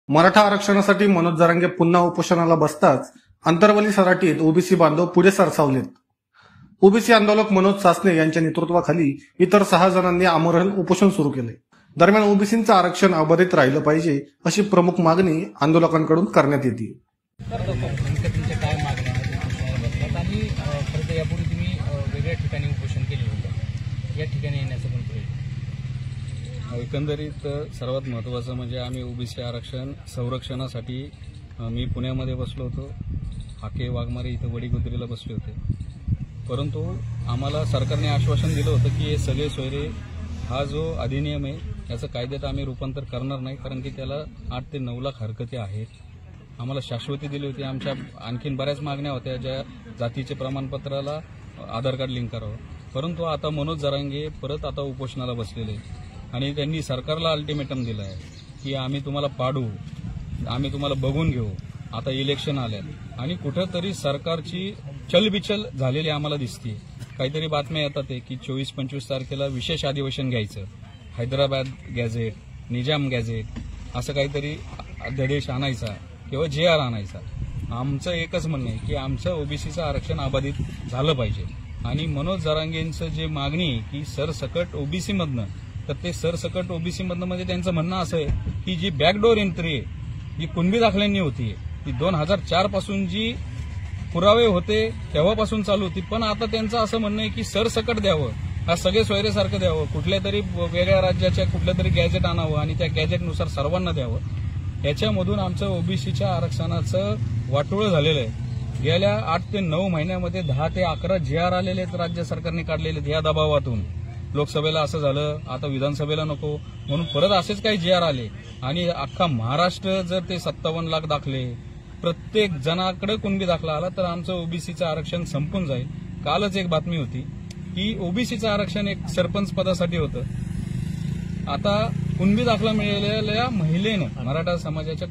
मराठा आरक्षणासाठी मनोज जरांगे पुन्हा उपोषणाला बसताच अंतरवली सराटीत ओबीसी बांधव पुढे सरसावलेत. ओबीसी आंदोलक मनोज सासने यांच्या नेतृत्वाखाली इतर 6 जणांनी आमरण उपोषण सुरू केले. दरम्यान ओबीसींचं आरक्षण अबाधित राहिलं पाहिजे अशी प्रमुख मागणी आंदोलकांकडून करण्यात येते. यापूर्वी तुम्ही वेगळ्या ठिकाणी उपोषण केले होते, या ठिकाणी येण्याचं पण प्रयत्न. एकंदरीत सर्वात महत्त्वाचं म्हणजे आम्ही ओबीसी आरक्षण संरक्षणासाठी मी पुण्यामध्ये बसलो होतो, हाके वाघमारे इथं वडीगोद्रीला बसले होते. परंतु आम्हाला सरकारने आश्वासन दिलं होतं की हे सगळे सोयरे हा जो अधिनियम आहे याचं कायद्यात आम्ही रूपांतर करणार नाही, कारण की त्याला 8 ते 9 लाख हरकती आहेत. आम्हाला शाश्वती दिली होती. आमच्या आणखीन बऱ्याच मागण्या होत्या, ज्या जातीचे प्रमाणपत्राला आधार कार्ड लिंक करावं. परंतु आता मनोज जरांगे परत आता उपोषणाला बसलेले आणि त्यांनी सरकारला अल्टिमेटम दिलं आहे की आम्ही तुम्हाला पाडू, आम्ही तुम्हाला बघून घेऊ. आता इलेक्शन आल्यात आणि कुठंतरी सरकारची चलबिचल झालेली आम्हाला दिसते. काहीतरी बातम्या येतात की 24-25 तारखेला विशेष अधिवेशन घ्यायचं, हैदराबाद गॅझेट, निजाम गॅझेट असं काहीतरी अध्यादेश आणायचा किंवा JR आणायचा. आमचं एकच म्हणणं आहे की आमचं ओबीसीचं आरक्षण अबाधित झालं पाहिजे आणि मनोज जरांगेंचं जे मागणी आहे की सरसकट ओबीसीमधनं, तर ते सरसकट ओबीसीमधनं म्हणजे त्यांचं म्हणणं असं आहे की जी बॅकडोर एंट्री आहे ही कुणबी दाखल्यांनी होती, ती 2004 पासून जी पुरावे होते तेव्हापासून चालू होती. पण आता त्यांचं असं म्हणणं आहे की सरसकट द्यावं, हा सगळे सोयरेसारखं द्यावं, कुठल्या तरी वेगळ्या राज्याच्या कुठल्या तरी गॅजेट आणावं आणि त्या गॅजेटनुसार सर्वांना द्यावं. याच्यामधून आमचं ओबीसीच्या आरक्षणाचं वाटोळं झालेलं आहे. गेल्या 8 ते 9 महिन्यामध्ये 10 ते 11 JR आलेले आहेत, राज्य सरकारने काढलेले आहेत. या दबावातून लोकसभेला असं झालं, आता विधानसभेला नको म्हणून परत असेच काही JR आले आणि अख्खा महाराष्ट्र जर ते 57 लाख दाखले प्रत्येक जणाकडे कुणबी दाखला आला तर आमचं ओबीसीचं आरक्षण संपून जाईल. कालच एक बातमी होती की ओबीसीचं आरक्षण एक सरपंच पदासाठी होतं. आता कुणबी दाखला मिळालेल्या महिलेनं, मराठा समाजाच्या